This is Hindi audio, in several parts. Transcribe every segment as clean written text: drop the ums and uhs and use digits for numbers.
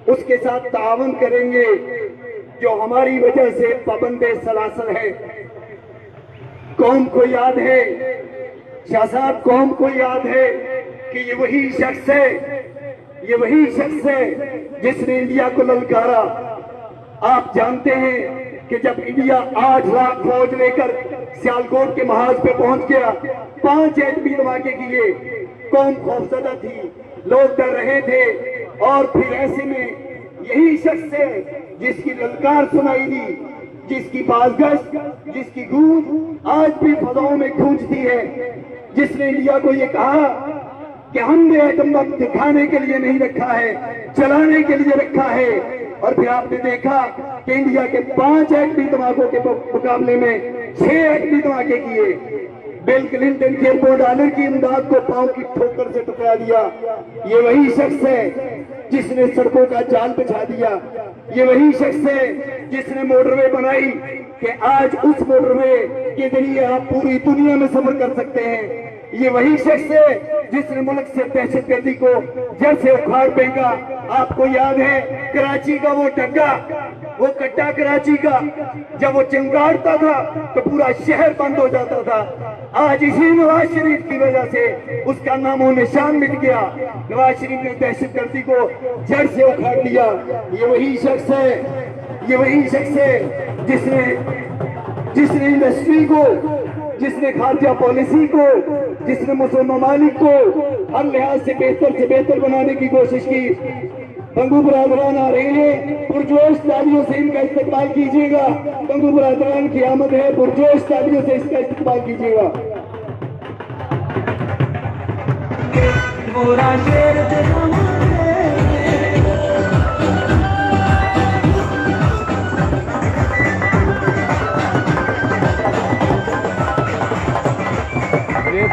उसके साथ तावन करेंगे जो हमारी वजह से पाबंदे सलासल है। कौम को याद है, शाह साहब, कौम को याद है कि ये वही शख्स है, ये वही शख्स है जिसने इंडिया को ललकारा। आप जानते हैं कि जब इंडिया 8 लाख फौज लेकर सियालकोट के महाज पे पहुंच गया, 5 एटमी धमाके किए, कौम खौफजदा थी, लोग डर रहे थे। और फिर ऐसे में यही शख्स है जिसकी ललकार सुनाई दी, जिसकी बाज़गश्त, जिसकी गूंज आज भी फजाओं में गूंजती है, जिसने इंडिया को ये कहा कि हमने एटम बम दिखाने के लिए नहीं रखा है, चलाने के लिए रखा है। और फिर आपने देखा कि इंडिया के 5 एटमी धमाकों के मुकाबले में 6 एटमी धमाके किए। बिल क्लिंटन के $1 की इमदाद को पांव की ठोकर से टकरा दिया। ये वही शख्स है जिसने सड़कों का जाल बिछा दिया। ये वही शख्स है जिसने मोटरवे बनाई कि आज उस मोटरवे के जरिए आप पूरी दुनिया में सफर कर सकते हैं। ये वही शख्स है जिसने मुल्क से दहशतगर्दी को जड़ से उखाड़ फेंका। आपको याद है कराची का वो टग्गा, वो कट्टा कराची का, जब वो चिंगारता था तो पूरा शहर बंद हो जाता था। आज इसी नवाज शरीफ की वजह से उसका नामो निशान मिट गया। नवाज शरीफ ने दहशतगर्दी को जड़ से उखाड़ लिया। ये वही शख्स है, ये वही शख्स है जिसने इंडस्ट्री को, जिसने खारजा पॉलिसी को, जिसने मुस्लिम ममालिक को हर लिहाज से बेहतर बनाने की कोशिश की। बंगू बरादरान आ रहे हैं, पुरजोश तालियों से इनका इस्तेमाल कीजिएगा। बंगू बरादरान की आमद है, पुरजोश तालियों से इसका इस्तेमाल कीजिएगा।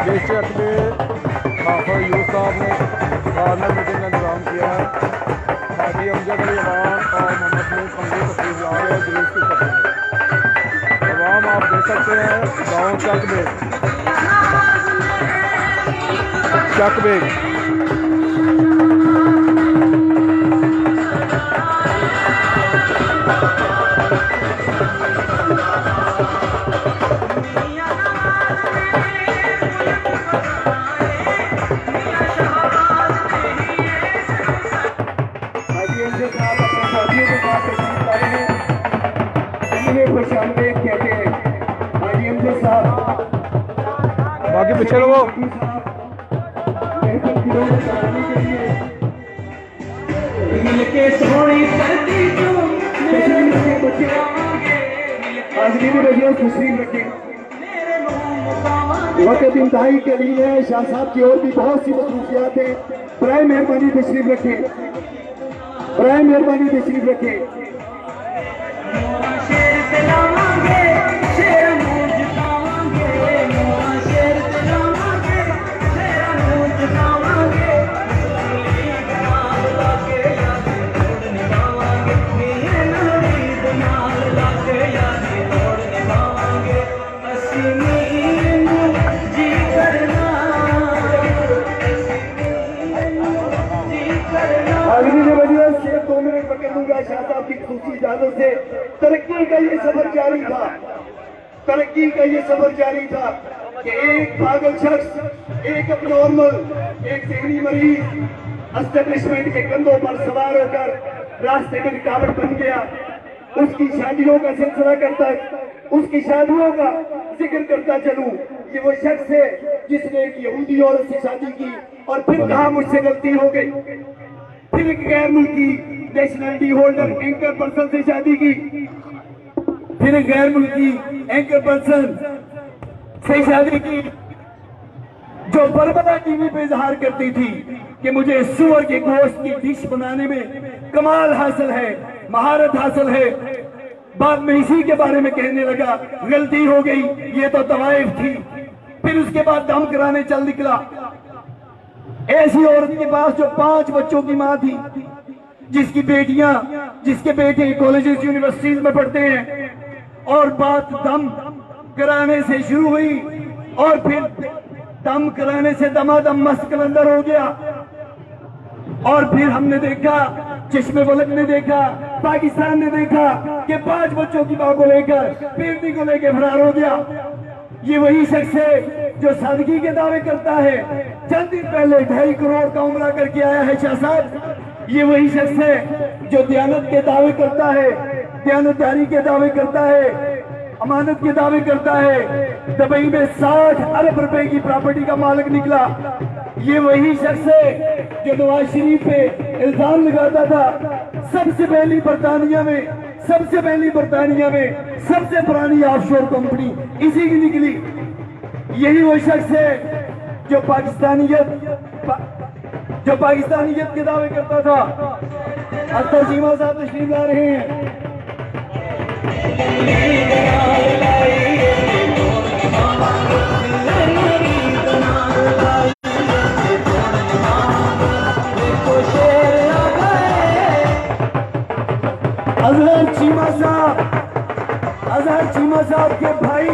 बेशक में हाफिज यूसुफ साहब ने कॉर्नर मीटिंग का इंतजाम किया है। हाजी अमजद अली अवाम और मोहम्मद में पंगे तकरीब ला रहे हैं जुलूस की शक्ल में। अवाम आप देख सकते हैं गाँव चकबेग बाकी पीछे लोगो वक्त इंतहाई के लिए है। शाह साहब की और भी बहुत सी मसरूफियात हैं। बराए मेहरबानी तशरीफ रखें, बराए मेहरबानी तशरीफ रखें। शाह साहब की खुशी इजाजत से तरक्की का ये सफर जारी था, तरक्की का ये सफर जारी था कि एक पागल शख्स, एक अबनॉर्मल, एक ज़हनी मरीज एस्टेब्लिशमेंट के कंधों पर सवार होकर रास्ते में रुकावट बन गया। उसकी शादियों का सिलसिला करता, उसकी शादियों का जिक्र करता चलूं। ये वो शख्स है जिसने एक यहूदी औरत से शादी की और फिर कहा मुझसे गलती हो गई, फिर एक गैर मुल्की नेशनलिटी होल्डर एंकर पर्सन से शादी की, फिर एक गैर मुल्की एंकर पर्सन से शादी की जो बरबरा टीवी पे इजहार करती थी कि मुझे सुअर के गोश्त की डिश बनाने में कमाल हासिल है, महारत हासिल है। बाद में इसी के बारे में कहने लगा गलती हो गई, ये तो तवाइफ थी। फिर उसके बाद दम कराने चल निकला। ऐसी औरत के पास जो 5 बच्चों की मां थी, जिसकी बेटियां, जिसके बेटे कॉलेजेस यूनिवर्सिटीज में पढ़ते हैं, और बात दम कराने से शुरू हुई और फिर दम कराने से दमादम मस्त कलंदर हो गया। और फिर हमने देखा चश्मे फलक ने देखा, पाकिस्तान ने देखा कि 5 बच्चों की मां को लेकर पीरती को लेकर फरार हो गया। ये वही शख्स है जो सादगी के दावे करता है। चंद दिन पहले 2.5 करोड़ का उम्रा करके आया है शाह साहब। ये वही शख्स है जो दयानत के दावे करता है, दयानतदारी के दावे करता है, अमानत के दावे करता है। दुबई में 60 अरब रुपए की प्रॉपर्टी का मालिक निकला। ये वही शख्स है जो नवाज शरीफ पे इल्जाम लगाता था सबसे पहली बरतानिया में सबसे पुरानी ऑफशोर कंपनी इसी की निकली। यही वो शख्स है जो पाकिस्तानियत के दावे करता था। अख्तर चीमा साहब तशरीफ ला रहे हैं। अजहर चीमा साहब के भाई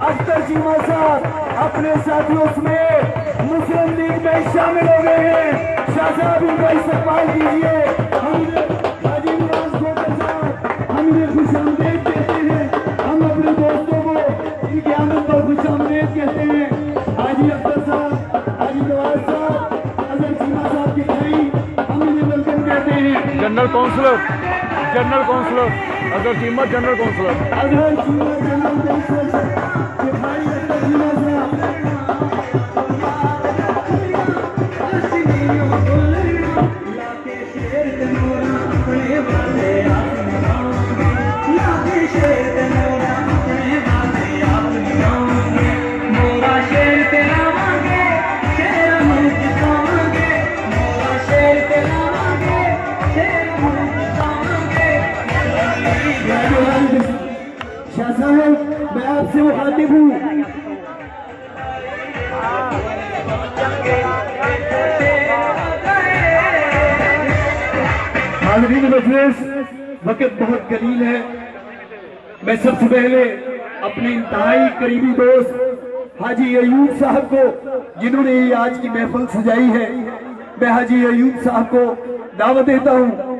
अख्तर चीमा साहब अपने साथियों समेत मुस्लिम लीग में शामिल हो गए हैं। शाह साहब इनका इस्तेमाल कीजिए। हम इन्हें खुश आमदेद कहते हैं। हम अपने दोस्तों को इनकी आमद पर खुश आमदेद कहते हैं। हाजी अख्तर साहब, हाजी नवाज साहब, अजहर चीमा साहब के भाई, हम इन्हें वेलकम कहते हैं। General counsellor Azhar Cheema, general counsellor के भाई अख्तर चीमा साहब। शाह साहब मैं आपसे मुखातिब हूँ। हाज़रीन मजलिस, वक्त बहुत कलील है। मैं सबसे पहले अपने इंतहाई करीबी दोस्त हाजी अयूब साहब को, जिन्होंने ये आज की महफिल सजाई है, मैं हाजी अयूब साहब को दावत देता हूँ